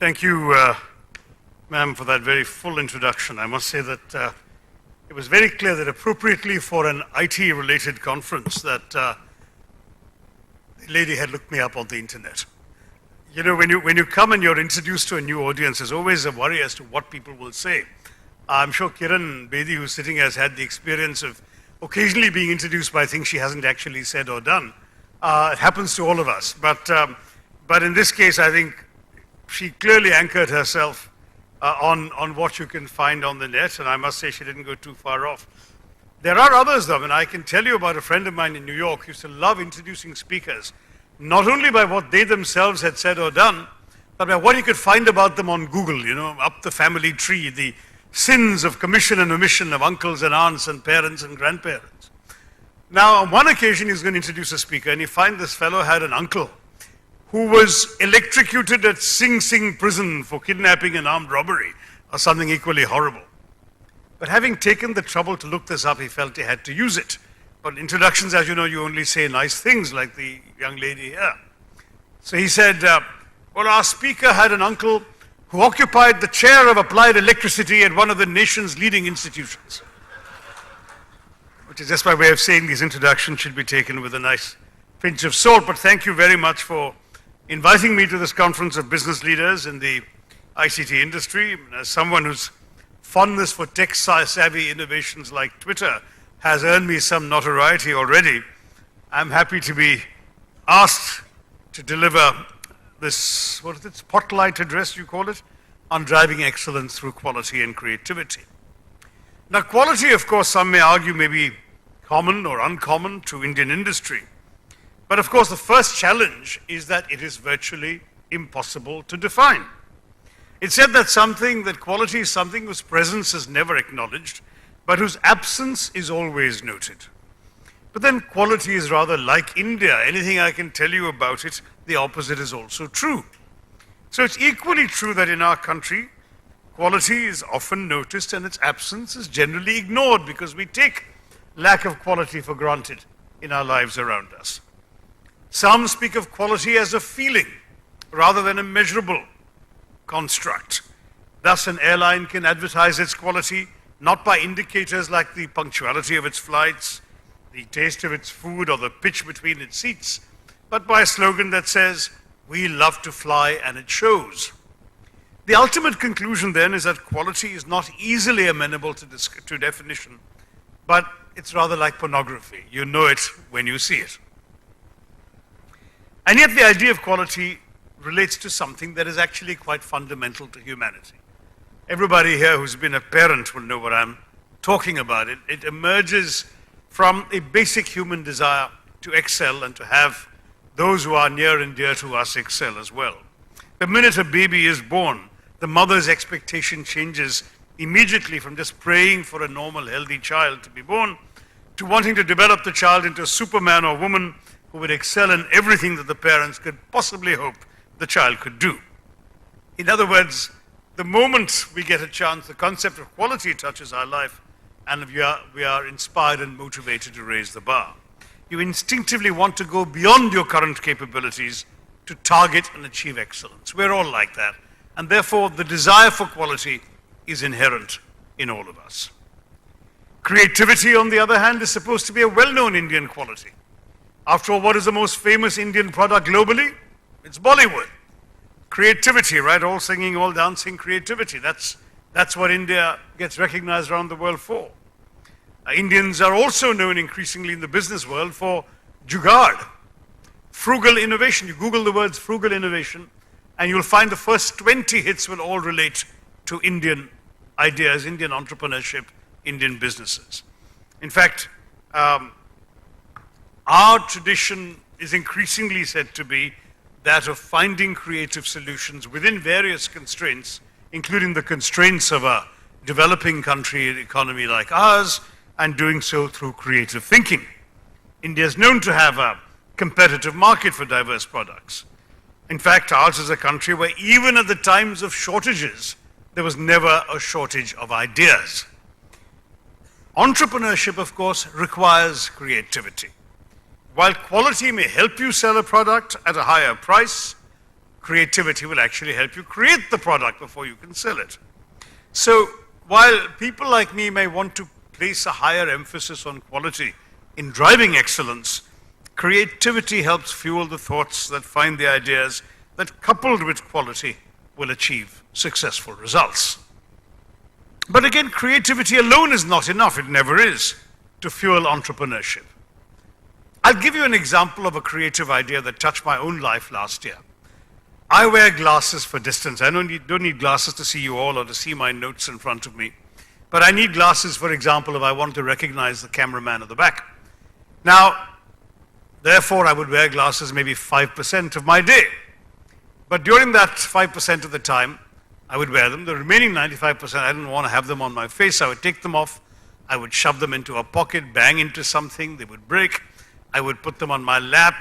Thank you, ma'am, for that very full introduction. I must say that it was very clear that appropriately for an IT-related conference that the lady had looked me up on the internet. You know, when you come and you're introduced to a new audience, there's always a worry as to what people will say. I'm sure Kiran Bedi, who's sitting, has had the experience of occasionally being introduced by things she hasn't actually said or done. It happens to all of us. But in this case, I think she clearly anchored herself on what you can find on the net, and I must say she didn't go too far off. There are others, though, and I can tell you about a friend of mine in New York who used to love introducing speakers, not only by what they themselves had said or done, but by what you could find about them on Google, you know, up the family tree, the sins of commission and omission of uncles and aunts and parents and grandparents. Now, on one occasion, he was going to introduce a speaker, and he found this fellow had an uncle who was electrocuted at Sing Sing prison for kidnapping and armed robbery, or something equally horrible. But having taken the trouble to look this up, he felt he had to use it. But introductions, as you know, you only say nice things, like the young lady here. So he said, well, our speaker had an uncle who occupied the chair of applied electricity at one of the nation's leading institutions. Which is just my way of saying these introductions should be taken with a nice pinch of salt. But thank you very much for inviting me to this conference of business leaders in the ICT industry. As someone whose fondness for tech-savvy innovations like Twitter has earned me some notoriety already, I'm happy to be asked to deliver this, what is it, spotlight address you call it, on driving excellence through quality and creativity. Now, quality, of course, some may argue may be common or uncommon to Indian industry. But of course, the first challenge is that it is virtually impossible to define. It's said that quality is something whose presence is never acknowledged, but whose absence is always noted. But then quality is rather like India. Anything I can tell you about it, the opposite is also true. So it's equally true that in our country, quality is often noticed and its absence is generally ignored because we take lack of quality for granted in our lives around us. Some speak of quality as a feeling rather than a measurable construct. Thus, an airline can advertise its quality not by indicators like the punctuality of its flights, the taste of its food, or the pitch between its seats, but by a slogan that says, "We love to fly and it shows." The ultimate conclusion then is that quality is not easily amenable to definition, but it's rather like pornography. You know it when you see it. And yet the idea of quality relates to something that is actually quite fundamental to humanity. Everybody here who's been a parent will know what I'm talking about. It emerges from a basic human desire to excel and to have those who are near and dear to us excel as well. The minute a baby is born, the mother's expectation changes immediately from just praying for a normal, healthy child to be born to wanting to develop the child into a superman or woman who would excel in everything that the parents could possibly hope the child could do. In other words, the moment we get a chance, the concept of quality touches our life, and we are inspired and motivated to raise the bar. You instinctively want to go beyond your current capabilities to target and achieve excellence. We're all like that, and therefore the desire for quality is inherent in all of us. Creativity, on the other hand, is supposed to be a well-known Indian quality. After all, what is the most famous Indian product globally? It's Bollywood. Creativity, right? All singing, all dancing, creativity. That's what India gets recognized around the world for. Indians are also known increasingly in the business world for jugaad, frugal innovation. You Google the words frugal innovation, and you'll find the first 20 hits will all relate to Indian ideas, Indian entrepreneurship, Indian businesses. In fact, our tradition is increasingly said to be that of finding creative solutions within various constraints, including the constraints of a developing country economy like ours, and doing so through creative thinking. India is known to have a competitive market for diverse products. In fact, ours is a country where even at the times of shortages, there was never a shortage of ideas. Entrepreneurship, of course, requires creativity. While quality may help you sell a product at a higher price, creativity will actually help you create the product before you can sell it. So while people like me may want to place a higher emphasis on quality in driving excellence, creativity helps fuel the thoughts that find the ideas that, coupled with quality, will achieve successful results. But again, creativity alone is not enough, it never is, to fuel entrepreneurship. I'll give you an example of a creative idea that touched my own life last year. I wear glasses for distance. I don't need glasses to see you all or to see my notes in front of me. But I need glasses, for example, if I want to recognize the cameraman at the back. Now, therefore, I would wear glasses maybe 5% of my day. But during that 5% of the time, I would wear them. The remaining 95%, I didn't want to have them on my face. I would take them off. I would shove them into a pocket, bang into something. They would break. I would put them on my lap.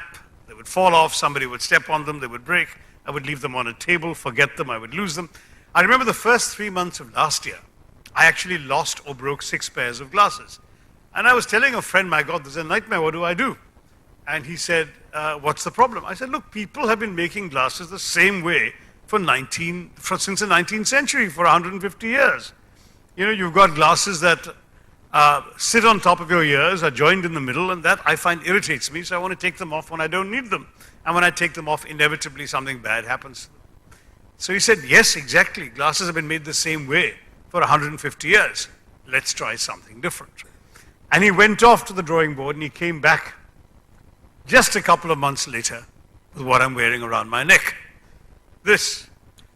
They would fall off. Somebody would step on them. They would break. I would leave them on a table, forget them. I would lose them. I remember the first 3 months of last year, I actually lost or broke 6 pairs of glasses. And I was telling a friend, my God, this is a nightmare. What do I do? And he said, what's the problem? I said, look, people have been making glasses the same way since the 19th century, for 150 years. You know, you've got glasses that sit on top of your ears, are joined in the middle, and that I find irritates me, so I want to take them off when I don't need them. And when I take them off, inevitably something bad happens. So he said, yes, exactly. Glasses have been made the same way for 150 years. Let's try something different. And he went off to the drawing board and he came back just a couple of months later with what I'm wearing around my neck. This.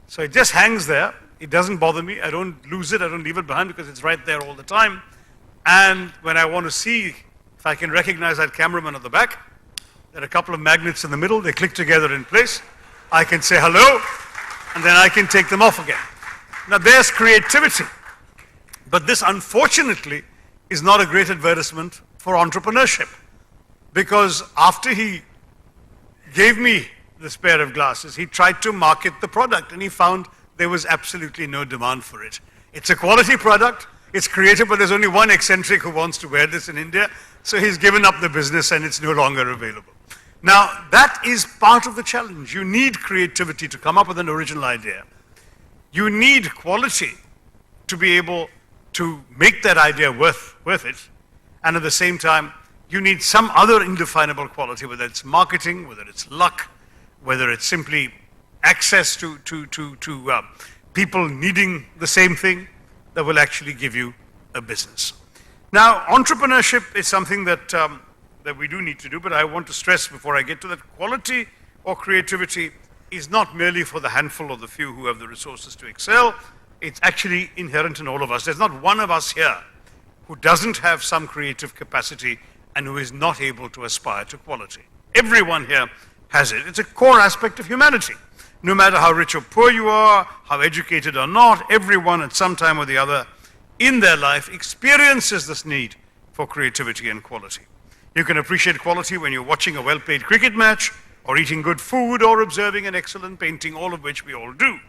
So it just hangs there. It doesn't bother me. I don't lose it. I don't leave it behind because it's right there all the time. And when I want to see if I can recognize that cameraman at the back, there are a couple of magnets in the middle. They click together in place. I can say hello, and then I can take them off again. Now there's creativity. But this, unfortunately, is not a great advertisement for entrepreneurship. Because after he gave me this pair of glasses, he tried to market the product, and he found there was absolutely no demand for it. It's a quality product. It's creative, but there's only one eccentric who wants to wear this in India. So he's given up the business and it's no longer available. Now, that is part of the challenge. You need creativity to come up with an original idea. You need quality to be able to make that idea worth it. And at the same time, you need some other indefinable quality, whether it's marketing, whether it's luck, whether it's simply access to people needing the same thing, that will actually give you a business. Now, entrepreneurship is something that we do need to do, but I want to stress before I get to that, quality or creativity is not merely for the handful or the few who have the resources to excel. It's actually inherent in all of us. There's not one of us here who doesn't have some creative capacity and who is not able to aspire to quality. Everyone here has it. It's a core aspect of humanity. No matter how rich or poor you are, how educated or not, everyone at some time or the other in their life experiences this need for creativity and quality. You can appreciate quality when you're watching a well-played cricket match, or eating good food, or observing an excellent painting, all of which we all do.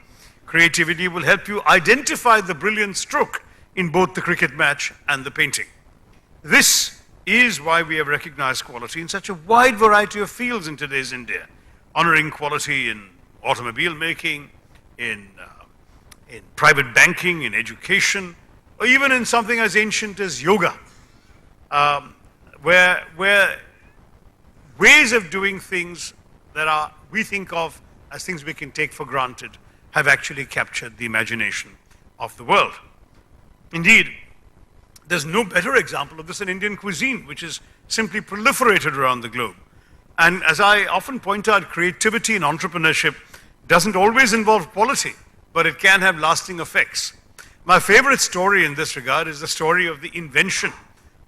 Creativity will help you identify the brilliant stroke in both the cricket match and the painting. This is why we have recognized quality in such a wide variety of fields in today's India, honoring quality in automobile making, in private banking, in education, or even in something as ancient as yoga, where ways of doing things that we think of as things we can take for granted have actually captured the imagination of the world. Indeed, there's no better example of this in Indian cuisine, which is simply proliferated around the globe. And as I often point out, creativity and entrepreneurship doesn't always involve quality, but it can have lasting effects. My favorite story in this regard is the story of the invention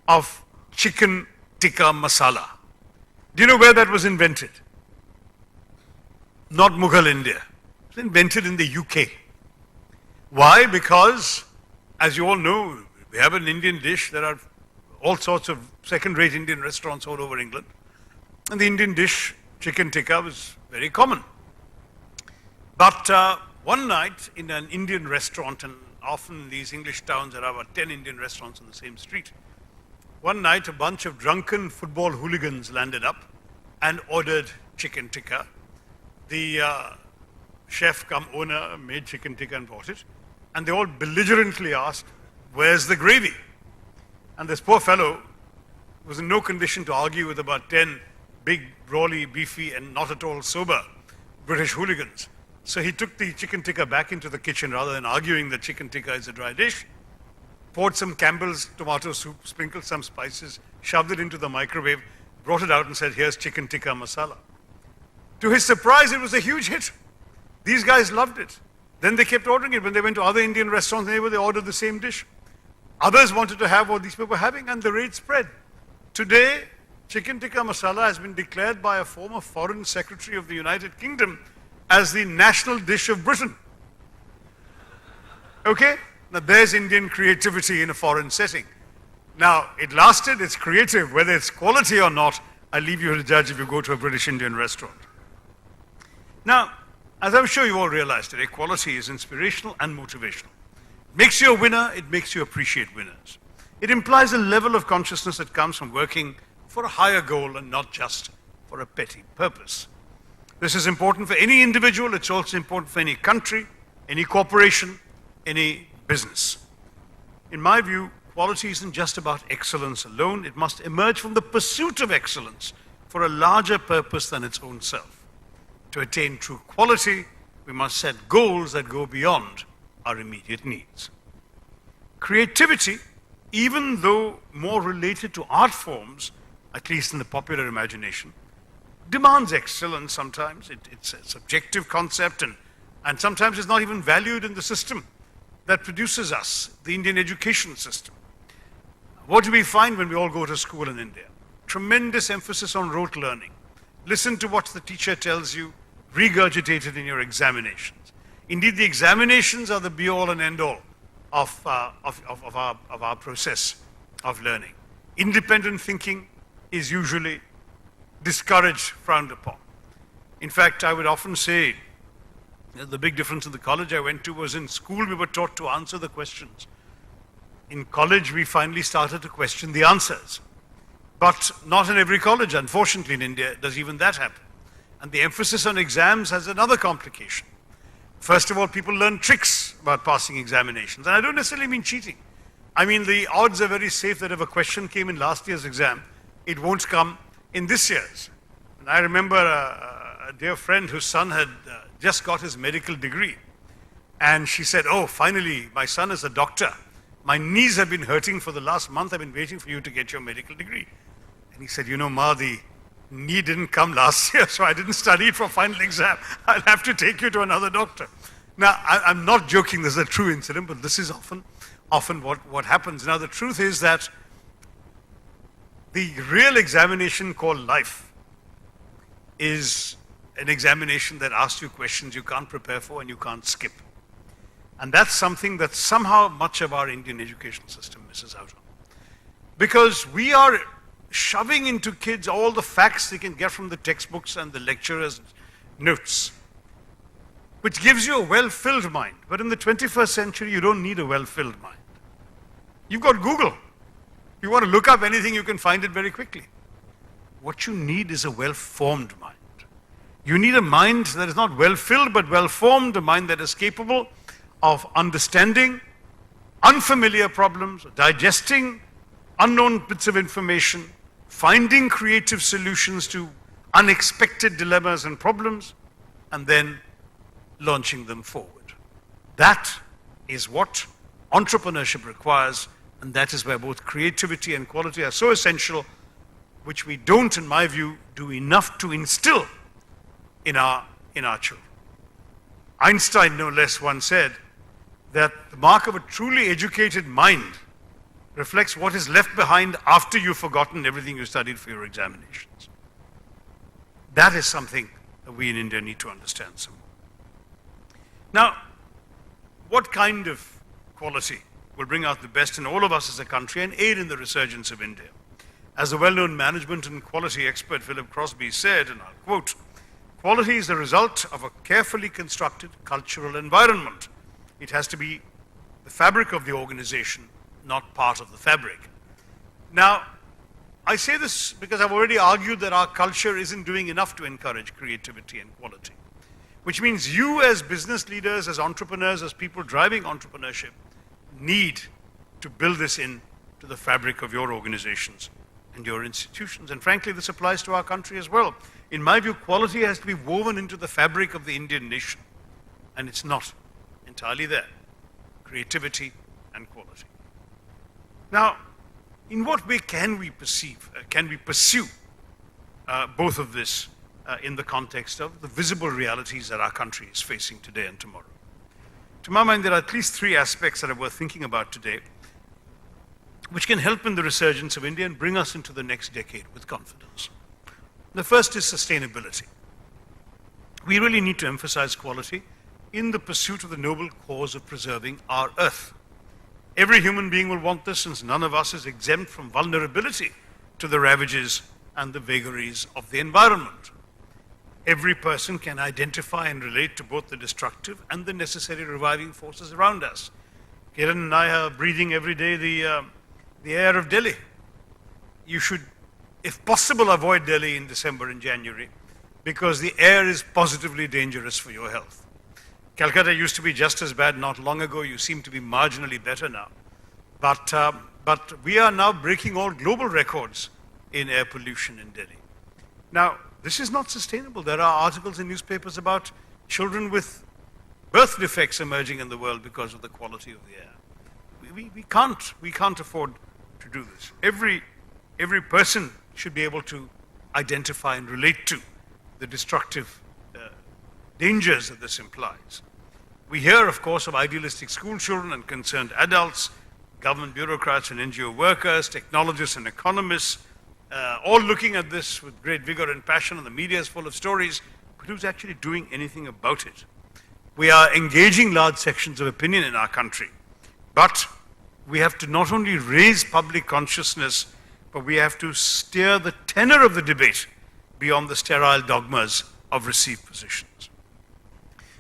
of chicken tikka masala. Do you know where that was invented? Not Mughal India. It was invented in the UK. Why? Because, as you all know, we have an Indian dish. There are all sorts of second-rate Indian restaurants all over England. And the Indian dish, chicken tikka, was very common. But one night in an Indian restaurant, and often in these English towns there are about 10 Indian restaurants on the same street. One night a bunch of drunken football hooligans landed up and ordered chicken tikka. The chef come owner made chicken tikka and brought it. And they all belligerently asked, where's the gravy? And this poor fellow was in no condition to argue with about 10 big, brawly, beefy, and not at all sober British hooligans. So he took the chicken tikka back into the kitchen rather than arguing that chicken tikka is a dry dish, poured some Campbell's tomato soup, sprinkled some spices, shoved it into the microwave, brought it out and said, here's chicken tikka masala. To his surprise, it was a huge hit. These guys loved it. Then they kept ordering it. When they went to other Indian restaurants, they ordered the same dish. Others wanted to have what these people were having, and the rate spread. Today, chicken tikka masala has been declared by a former foreign secretary of the United Kingdom as the national dish of Britain. Okay? Now there's Indian creativity in a foreign setting. Now, it lasted, it's creative, whether it's quality or not, I leave you to judge if you go to a British Indian restaurant. Now, as I'm sure you all realize today, quality is inspirational and motivational. Makes you a winner, it makes you appreciate winners. It implies a level of consciousness that comes from working for a higher goal and not just for a petty purpose. This is important for any individual, it's also important for any country, any corporation, any business. In my view, quality isn't just about excellence alone, it must emerge from the pursuit of excellence for a larger purpose than its own self. To attain true quality, we must set goals that go beyond our immediate needs. Creativity, even though more related to art forms, at least in the popular imagination, demands excellence sometimes. It's a subjective concept and sometimes it's not even valued in the system that produces us, the Indian education system. What do we find when we all go to school in India? Tremendous emphasis on rote learning. Listen to what the teacher tells you, regurgitate it in your examinations. Indeed, the examinations are the be-all and end-all of our process of learning. Independent thinking is usually discouraged, frowned upon. In fact, I would often say that the big difference in the college I went to was in school we were taught to answer the questions. In college, we finally started to question the answers. But not in every college, unfortunately, in India, does even that happen. And the emphasis on exams has another complication. First of all, people learn tricks about passing examinations. And I don't necessarily mean cheating. I mean, the odds are very safe that if a question came in last year's exam, it won't come in this year's. And I remember a dear friend whose son had just got his medical degree. And she said, oh, finally, my son is a doctor. My knees have been hurting for the last month. I've been waiting for you to get your medical degree. And he said, you know, Ma, the knee didn't come last year, so I didn't study it for final exam. I'll have to take you to another doctor. Now, I'm not joking. This is a true incident, but this is often what happens. Now, the truth is that the real examination called life is an examination that asks you questions you can't prepare for and you can't skip. And that's something that somehow much of our Indian education system misses out on. Because we are shoving into kids all the facts they can get from the textbooks and the lecturers' notes, which gives you a well-filled mind. But in the 21st century, you don't need a well-filled mind. You've got Google. If you want to look up anything, you can find it very quickly. What you need is a well-formed mind. You need a mind that is not well-filled, but well-formed, a mind that is capable of understanding unfamiliar problems, digesting unknown bits of information, finding creative solutions to unexpected dilemmas and problems, and then launching them forward. That is what entrepreneurship requires, and that is where both creativity and quality are so essential, which we don't, in my view, do enough to instill in our children. Einstein, no less, once said that the mark of a truly educated mind reflects what is left behind after you've forgotten everything you studied for your examinations. That is something that we in India need to understand some more. Now, what kind of quality will bring out the best in all of us as a country and aid in the resurgence of India? As the well-known management and quality expert Philip Crosby said, and I'll quote, "Quality is the result of a carefully constructed cultural environment. It has to be the fabric of the organization, not part of the fabric." Now, I say this because I've already argued that our culture isn't doing enough to encourage creativity and quality. which means you as business leaders, as entrepreneurs, as people driving entrepreneurship, need to build this in to the fabric of your organizations and your institutions. And frankly, this applies to our country as well. In my view, quality has to be woven into the fabric of the Indian nation, and it's not entirely there. Creativity and quality. Now, in what way can we pursue both of this in the context of the visible realities that our country is facing today and tomorrow? To my mind, there are at least three aspects that are worth thinking about today, which can help in the resurgence of India and bring us into the next decade with confidence. The first is sustainability. We really need to emphasize quality in the pursuit of the noble cause of preserving our earth. Every human being will want this, since none of us is exempt from vulnerability to the ravages and the vagaries of the environment. Every person can identify and relate to both the destructive and the necessary reviving forces around us. Kiran and I are breathing every day the air of Delhi. You should, if possible, avoid Delhi in December and January, because the air is positively dangerous for your health. Calcutta used to be just as bad not long ago. You seem to be marginally better now. But we are now breaking all global records in air pollution in Delhi. Now, this is not sustainable. There are articles in newspapers about children with birth defects emerging in the world because of the quality of the air. We can't afford to do this. Every person should be able to identify and relate to the destructive dangers that this implies. We hear, of course, of idealistic school children and concerned adults, government bureaucrats and NGO workers, technologists and economists, all looking at this with great vigor and passion, and the media is full of stories, but who's actually doing anything about it? We are engaging large sections of opinion in our country, but we have to not only raise public consciousness, but we have to steer the tenor of the debate beyond the sterile dogmas of received positions.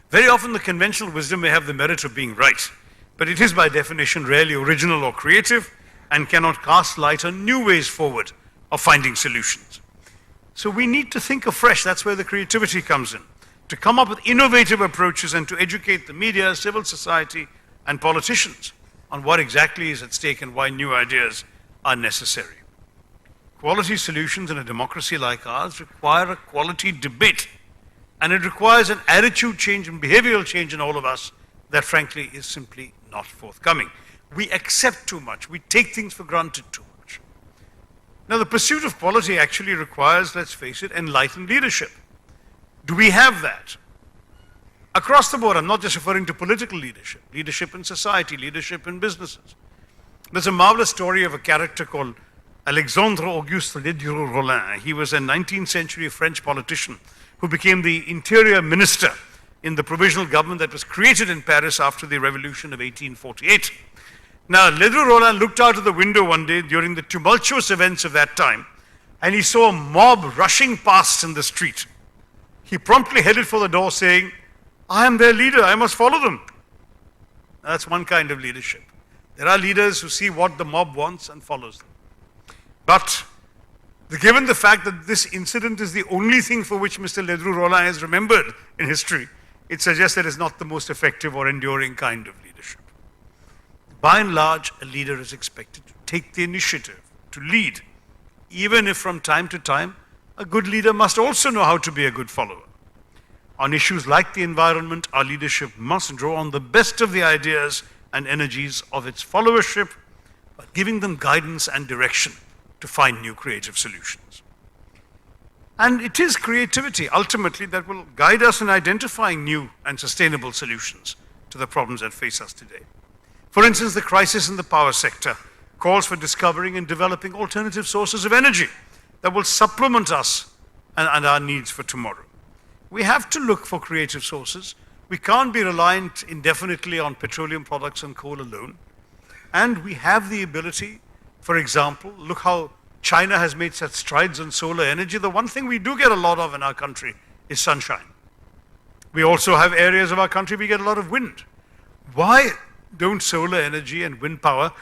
Very often the conventional wisdom may have the merit of being right, but it is by definition rarely original or creative and cannot cast light on new ways forward of finding solutions. So we need to think afresh. That's where the creativity comes in, to come up with innovative approaches and to educate the media, civil society, and politicians on what exactly is at stake and why new ideas are necessary. Quality solutions in a democracy like ours require a quality debate, and it requires an attitude change and behavioral change in all of us that frankly is simply not forthcoming. We accept too much. We take things for granted too much. Now, the pursuit of quality actually requires, let's face it, enlightened leadership. Do we have that? Across the board, I'm not just referring to political leadership, leadership in society, leadership in businesses. There's a marvelous story of a character called Alexandre Auguste Ledru Rollin. He was a 19th century French politician who became the interior minister in the provisional government that was created in Paris after the revolution of 1848. Now, Ledru Rollin looked out of the window one day during the tumultuous events of that time, and he saw a mob rushing past in the street. He promptly headed for the door saying, "I am their leader, I must follow them." That's one kind of leadership. There are leaders who see what the mob wants and follows them. But given the fact that this incident is the only thing for which Mr. Ledru Rollin is remembered in history, it suggests that it's not the most effective or enduring kind of leadership. By and large, a leader is expected to take the initiative, to lead, even if from time to time, a good leader must also know how to be a good follower. On issues like the environment, our leadership must draw on the best of the ideas and energies of its followership, but giving them guidance and direction to find new creative solutions. And it is creativity, ultimately, that will guide us in identifying new and sustainable solutions to the problems that face us today. For instance, the crisis in the power sector calls for discovering and developing alternative sources of energy that will supplement us and our needs for tomorrow. We have to look for creative sources. We can't be reliant indefinitely on petroleum products and coal alone. And we have the ability, for example, look how China has made such strides on solar energy. The one thing we do get a lot of in our country is sunshine. We also have areas of our country we get a lot of wind. Why don't solar energy and wind power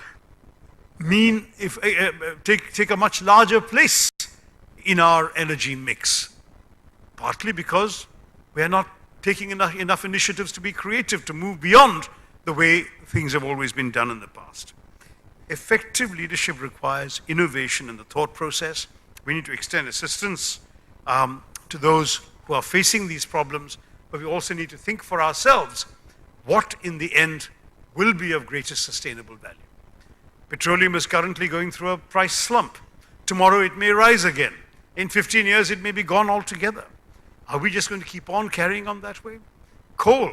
take a much larger place in our energy mix? Partly because we are not taking enough initiatives to be creative, to move beyond the way things have always been done in the past. Effective leadership requires innovation in the thought process. We need to extend assistance to those who are facing these problems, but we also need to think for ourselves what in the end will be of greatest sustainable value. Petroleum is currently going through a price slump. Tomorrow it may rise again. In 15 years it may be gone altogether. Are we just going to keep on carrying on that way? Coal.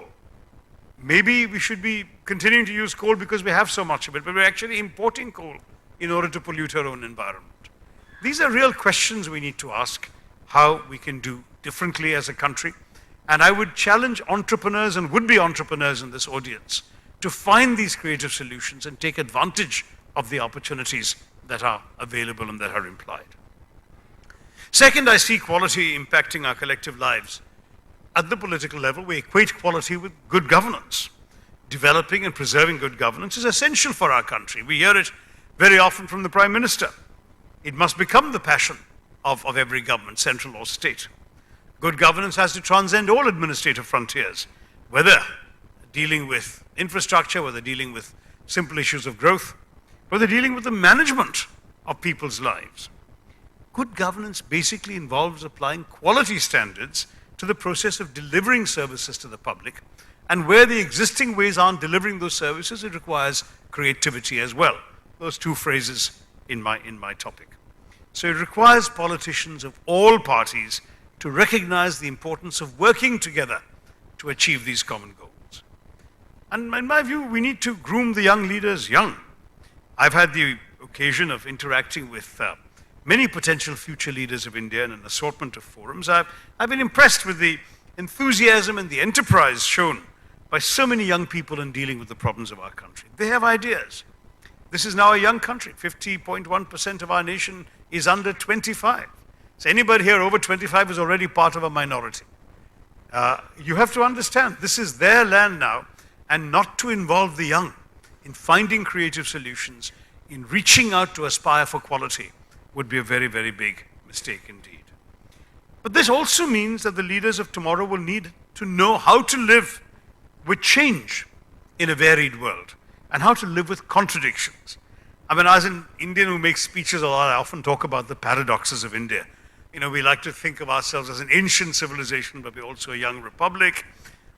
Maybe we should be continuing to use coal because we have so much of it, but we're actually importing coal in order to pollute our own environment. These are real questions we need to ask, how we can do differently as a country. And I would challenge entrepreneurs and would-be entrepreneurs in this audience to find these creative solutions and take advantage of the opportunities that are available and that are implied. Second, I see quality impacting our collective lives. At the political level, we equate quality with good governance. Developing and preserving good governance is essential for our country. We hear it very often from the Prime Minister. It must become the passion of every government, central or state. Good governance has to transcend all administrative frontiers, whether dealing with infrastructure, whether dealing with simple issues of growth, whether dealing with the management of people's lives. Good governance basically involves applying quality standards to the process of delivering services to the public, and where the existing ways aren't delivering those services, it requires creativity as well. Those two phrases in my topic. So it requires politicians of all parties to recognize the importance of working together to achieve these common goals. And in my view, we need to groom the young leaders young. I've had the occasion of interacting with many potential future leaders of India in an assortment of forums. I've been impressed with the enthusiasm and the enterprise shown by so many young people in dealing with the problems of our country. They have ideas. This is now a young country. 50.1% of our nation is under 25. So anybody here over 25 is already part of a minority. You have to understand, this is their land now, and not to involve the young in finding creative solutions, in reaching out to aspire for quality, would be a very, very big mistake indeed. But this also means that the leaders of tomorrow will need to know how to live with change in a varied world, and how to live with contradictions. I mean, as an Indian who makes speeches a lot, I often talk about the paradoxes of India. You know, we like to think of ourselves as an ancient civilization, but we're also a young republic.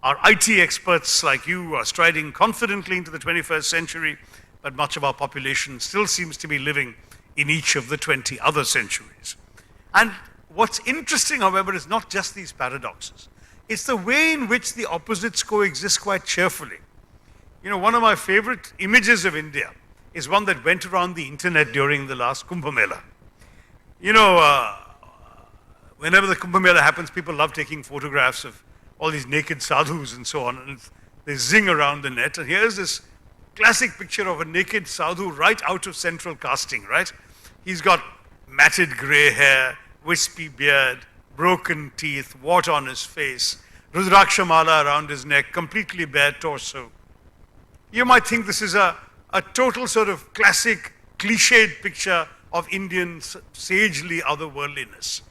Our IT experts like you are striding confidently into the 21st century, but much of our population still seems to be living in each of the 20 other centuries. And what's interesting, however, is not just these paradoxes. It's the way in which the opposites coexist quite cheerfully. You know, one of my favorite images of India is one that went around the internet during the last Kumbh Mela. You know, whenever the Kumbh Mela happens, people love taking photographs of all these naked sadhus and so on, and they zing around the net. And here's this classic picture of a naked sadhu right out of central casting, right? He's got matted grey hair, wispy beard, broken teeth, wart on his face, Rudraksha mala around his neck, completely bare torso. You might think this is a total sort of classic, cliched picture of Indian sagely otherworldliness.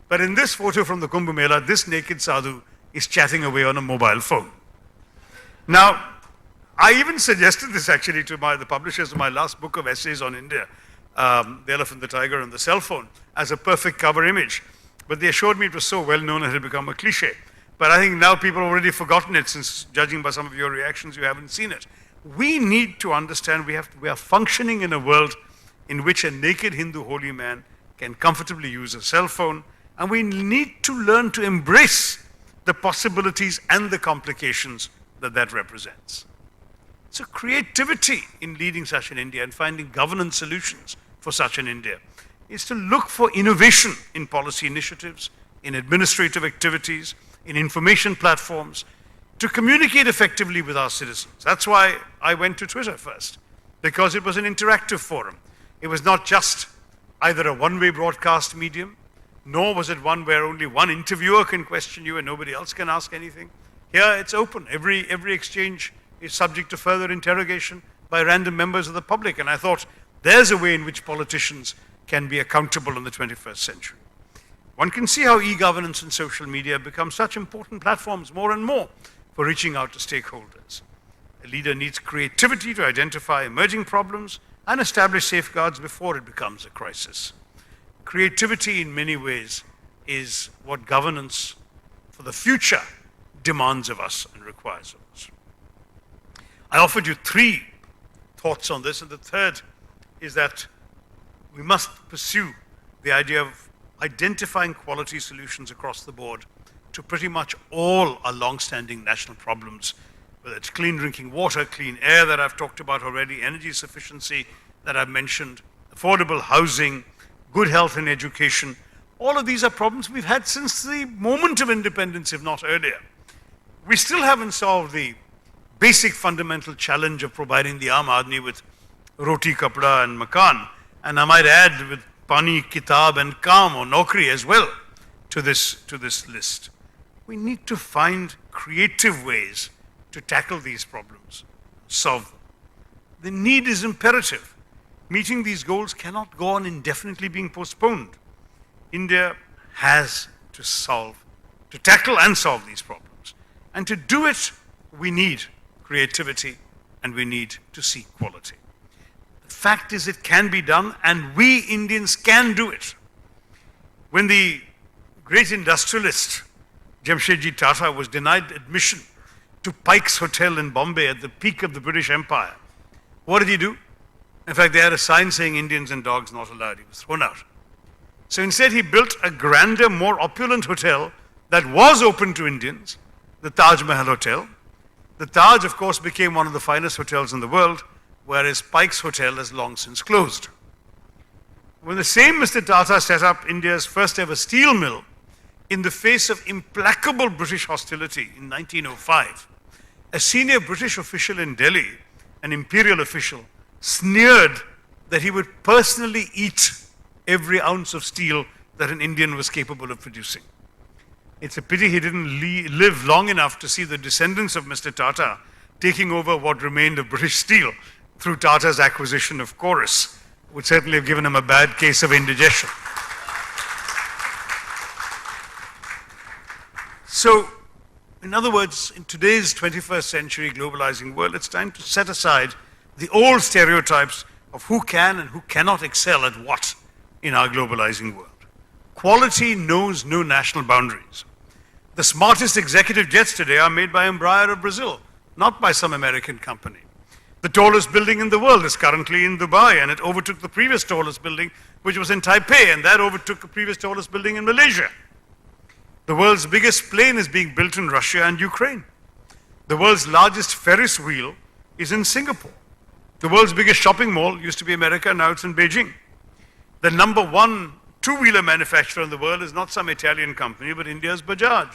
But in this photo from the Kumbh Mela, this naked sadhu is chatting away on a mobile phone. Now, I even suggested this actually to the publishers of my last book of essays on India, The Elephant, the Tiger, and the Cell Phone, as a perfect cover image. But they assured me it was so well known it had become a cliche. But I think now people have already forgotten it, since judging by some of your reactions, you haven't seen it. We need to understand we are functioning in a world in which a naked Hindu holy man can comfortably use a cell phone, and we need to learn to embrace the possibilities and the complications that represents. So creativity in leading such an India and finding governance solutions for such an India is to look for innovation in policy initiatives, in administrative activities, in information platforms, to communicate effectively with our citizens. That's why I went to Twitter first, because it was an interactive forum. It was not just either a one-way broadcast medium, nor was it one where only one interviewer can question you and nobody else can ask anything. Here it's open. Every exchange is subject to further interrogation by random members of the public. And I thought there's a way in which politicians can be accountable in the 21st century. One can see how e-governance and social media become such important platforms more and more for reaching out to stakeholders. A leader needs creativity to identify emerging problems and establish safeguards before it becomes a crisis. Creativity in many ways is what governance for the future demands of us and requires of us. I offered you 3 thoughts on this, and the third is that we must pursue the idea of identifying quality solutions across the board to pretty much all our long-standing national problems, whether it's clean drinking water, clean air that I've talked about already, energy sufficiency that I've mentioned, affordable housing, good health and education. All of these are problems we've had since the moment of independence, if not earlier. We still haven't solved the basic fundamental challenge of providing the Aam Aadmi with roti, kapda and makan. And I might add with pani, kitab and kaam or naukri as well to this list. We need to find creative ways to tackle these problems, solve them. The need is imperative. Meeting these goals cannot go on indefinitely being postponed. India has to tackle and solve these problems. And to do it, we need creativity and we need to seek quality. The fact is it can be done and we Indians can do it. When the great industrialist Jamshedji Tata was denied admission to Pike's Hotel in Bombay at the peak of the British Empire, what did he do? In fact, they had a sign saying Indians and dogs not allowed. He was thrown out. So instead, he built a grander, more opulent hotel that was open to Indians, the Taj Mahal Hotel. The Taj, of course, became one of the finest hotels in the world, whereas Pike's Hotel has long since closed. When the same Mr. Tata set up India's first ever steel mill in the face of implacable British hostility in 1905, a senior British official in Delhi, an imperial official, sneered that he would personally eat every ounce of steel that an Indian was capable of producing. It's a pity he didn't live long enough to see the descendants of Mr. Tata taking over what remained of British steel through Tata's acquisition of Chorus, would certainly have given him a bad case of indigestion. So, in other words, in today's 21st century globalizing world, it's time to set aside the old stereotypes of who can and who cannot excel at what in our globalizing world. Quality knows no national boundaries. The smartest executive jets today are made by Embraer of Brazil, not by some American company. The tallest building in the world is currently in Dubai, and it overtook the previous tallest building, which was in Taipei, and that overtook the previous tallest building in Malaysia. The world's biggest plane is being built in Russia and Ukraine. The world's largest Ferris wheel is in Singapore. The world's biggest shopping mall used to be America, now it's in Beijing. The number 1 two-wheeler manufacturer in the world is not some Italian company, but India's Bajaj.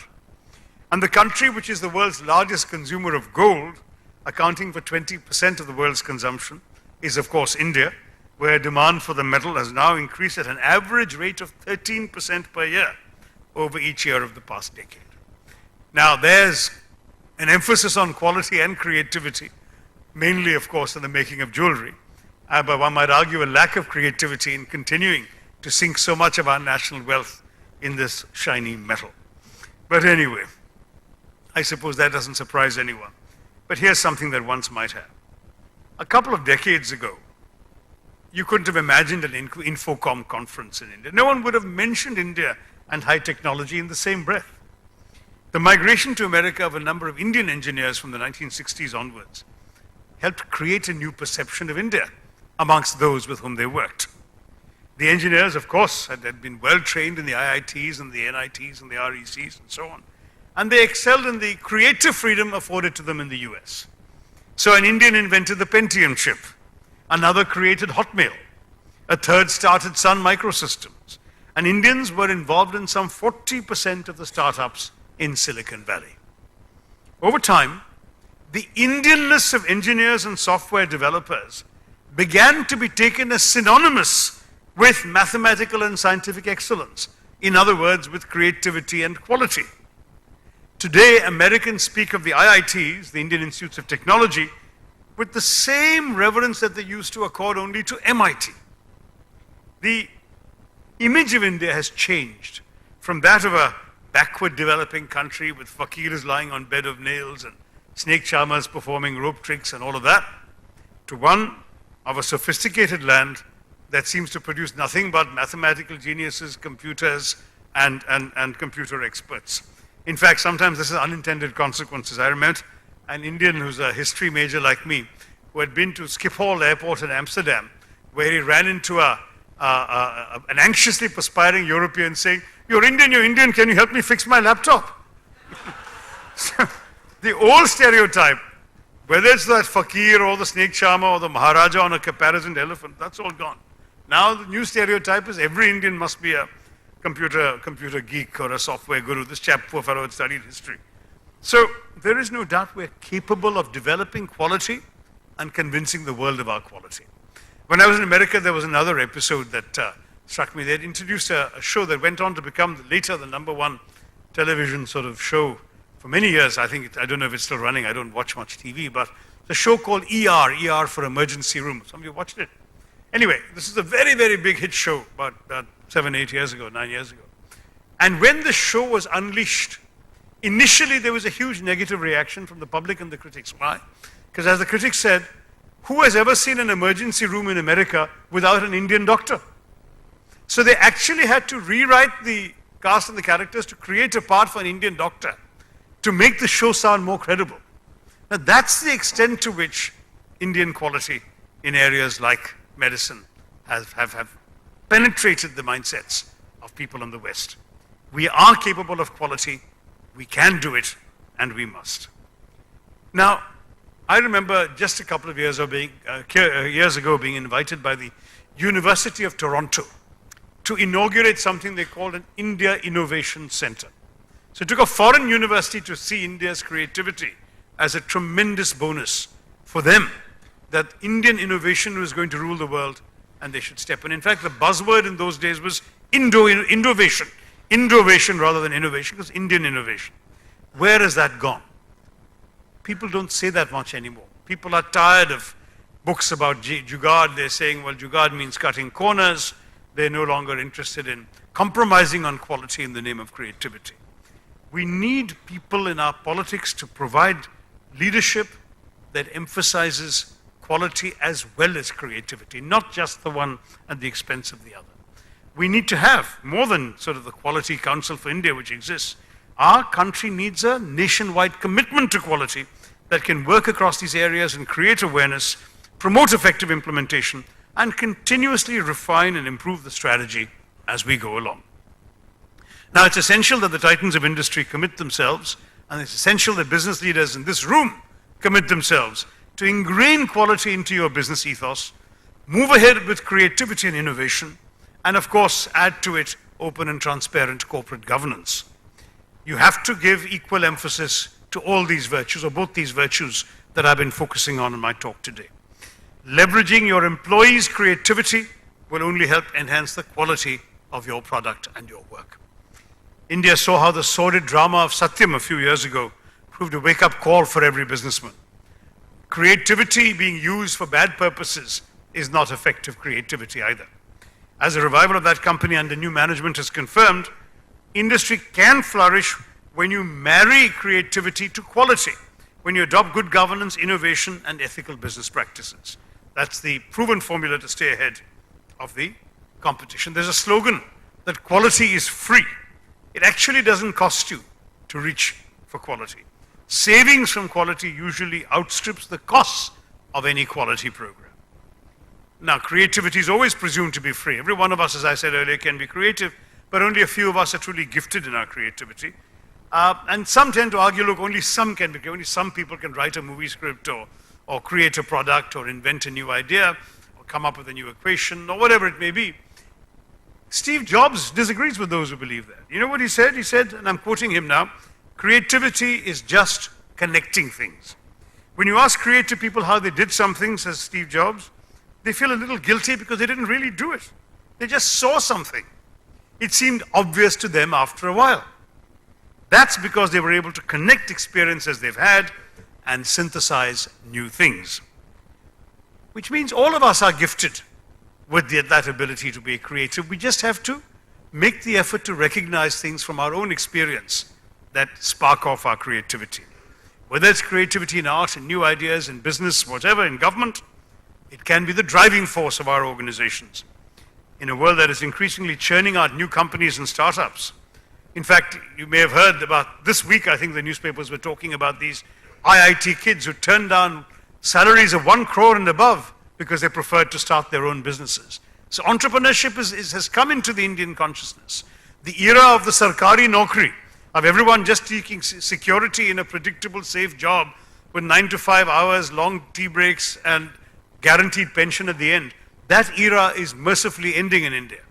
And the country which is the world's largest consumer of gold, accounting for 20% of the world's consumption, is of course India, where demand for the metal has now increased at an average rate of 13% per year over each year of the past decade. Now there's an emphasis on quality and creativity, mainly of course in the making of jewelry, but one might argue a lack of creativity in continuing to sink so much of our national wealth in this shiny metal. But anyway, I suppose that doesn't surprise anyone. But here's something that once might have. A couple of decades ago, you couldn't have imagined an Infocom conference in India. No one would have mentioned India and high technology in the same breath. The migration to America of a number of Indian engineers from the 1960s onwards helped create a new perception of India amongst those with whom they worked. The engineers, of course, had been well trained in the IITs and the NITs and the RECs and so on. And they excelled in the creative freedom afforded to them in the US. So an Indian invented the Pentium chip. Another created Hotmail. A third started Sun Microsystems. And Indians were involved in some 40% of the startups in Silicon Valley. Over time, the Indianness of engineers and software developers began to be taken as synonymous with mathematical and scientific excellence. In other words, with creativity and quality. Today, Americans speak of the IITs, the Indian Institutes of Technology, with the same reverence that they used to accord only to MIT. The image of India has changed from that of a backward developing country with fakirs lying on bed of nails and snake charmers performing rope tricks and all of that, to one of a sophisticated land that seems to produce nothing but mathematical geniuses, computers, and computer experts. In fact, sometimes this is unintended consequences. I remember an Indian who's a history major like me, who had been to Schiphol Airport in Amsterdam, where he ran into an anxiously perspiring European saying, you're Indian, can you help me fix my laptop? So, the old stereotype, whether it's that fakir or the snake charmer or the Maharaja on a caparisoned elephant, that's all gone. Now the new stereotype is every Indian must be a computer geek or a software guru. This chap, poor fellow, had studied history. So there is no doubt we're capable of developing quality and convincing the world of our quality. When I was in America, there was another episode that struck me. They'd introduced a show that went on to become later the #1 television sort of show for many years. I don't know if it's still running. I don't watch much TV, but the show called ER for Emergency Room. Some of you watched it. Anyway, this is a very, very big hit show about 7, 8 years ago, 9 years ago. And when the show was unleashed, initially there was a huge negative reaction from the public and the critics. Why? Because as the critics said, who has ever seen an emergency room in America without an Indian doctor? So they actually had to rewrite the cast and the characters to create a part for an Indian doctor to make the show sound more credible. Now that's the extent to which Indian quality in areas like medicine have penetrated the mindsets of people in the West. We are capable of quality, we can do it, and we must. Now, I remember just a couple of years ago being invited by the University of Toronto to inaugurate something they called an India Innovation Center. So it took a foreign university to see India's creativity as a tremendous bonus for them, that Indian innovation was going to rule the world and they should step in. In fact, the buzzword in those days was Indovation. Indovation rather than innovation, because Indian innovation. Where has that gone? People don't say that much anymore. People are tired of books about Jugaad. They're saying, well, Jugaad means cutting corners. They're no longer interested in compromising on quality in the name of creativity. We need people in our politics to provide leadership that emphasizes quality as well as creativity, not just the one at the expense of the other. We need to have more than sort of the Quality Council for India, which exists. Our country needs a nationwide commitment to quality that can work across these areas and create awareness, promote effective implementation, and continuously refine and improve the strategy as we go along. Now, it's essential that the titans of industry commit themselves, and it's essential that business leaders in this room commit themselves to ingrain quality into your business ethos, move ahead with creativity and innovation, and of course, add to it open and transparent corporate governance. You have to give equal emphasis to all these virtues, or both these virtues that I've been focusing on in my talk today. Leveraging your employees' creativity will only help enhance the quality of your product and your work. India saw how the sordid drama of Satyam a few years ago proved a wake-up call for every businessman. Creativity being used for bad purposes is not effective creativity either. As a revival of that company under new management has confirmed, industry can flourish when you marry creativity to quality, when you adopt good governance, innovation, and ethical business practices. That's the proven formula to stay ahead of the competition. There's a slogan that quality is free. It actually doesn't cost you to reach for quality. Savings from quality usually outstrips the costs of any quality program. Now, creativity is always presumed to be free. Every one of us, as I said earlier, can be creative, but only a few of us are truly gifted in our creativity. And some tend to argue, look, only some people can write a movie script or create a product or invent a new idea or come up with a new equation or whatever it may be. Steve Jobs disagrees with those who believe that. You know what he said? He said, and I'm quoting him now, creativity is just connecting things. When you ask creative people how they did something, says Steve Jobs, they feel a little guilty because they didn't really do it. They just saw something. It seemed obvious to them after a while. That's because they were able to connect experiences they've had and synthesize new things. Which means all of us are gifted with that ability to be creative. We just have to make the effort to recognize things from our own experience that spark off our creativity. Whether it's creativity in art, in new ideas, in business, whatever, in government, it can be the driving force of our organizations. In a world that is increasingly churning out new companies and startups. In fact, you may have heard about this week, I think the newspapers were talking about these IIT kids who turned down salaries of 1 crore and above because they preferred to start their own businesses. So entrepreneurship has come into the Indian consciousness. The era of the sarkari naukri, of everyone just seeking security in a predictable, safe job with 9 to 5 hours, long tea breaks, and guaranteed pension at the end, that era is mercifully ending in India.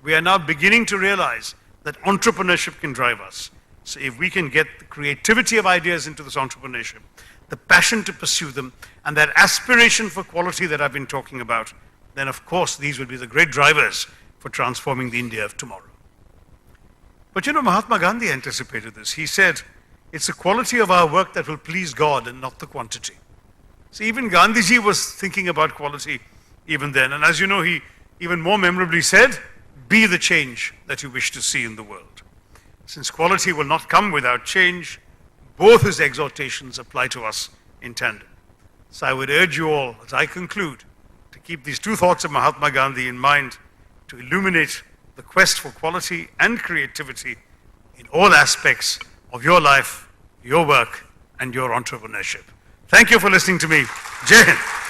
We are now beginning to realize that entrepreneurship can drive us. So if we can get the creativity of ideas into this entrepreneurship, the passion to pursue them, and that aspiration for quality that I've been talking about, then of course these will be the great drivers for transforming the India of tomorrow. But you know, Mahatma Gandhi anticipated this. He said, it's the quality of our work that will please God and not the quantity. So even Gandhiji was thinking about quality even then. And as you know, he even more memorably said, be the change that you wish to see in the world. Since quality will not come without change, both his exhortations apply to us in tandem. So I would urge you all, as I conclude, to keep these two thoughts of Mahatma Gandhi in mind, to illuminate the quest for quality and creativity in all aspects of your life, your work, and your entrepreneurship. Thank you for listening to me. Jai Hind.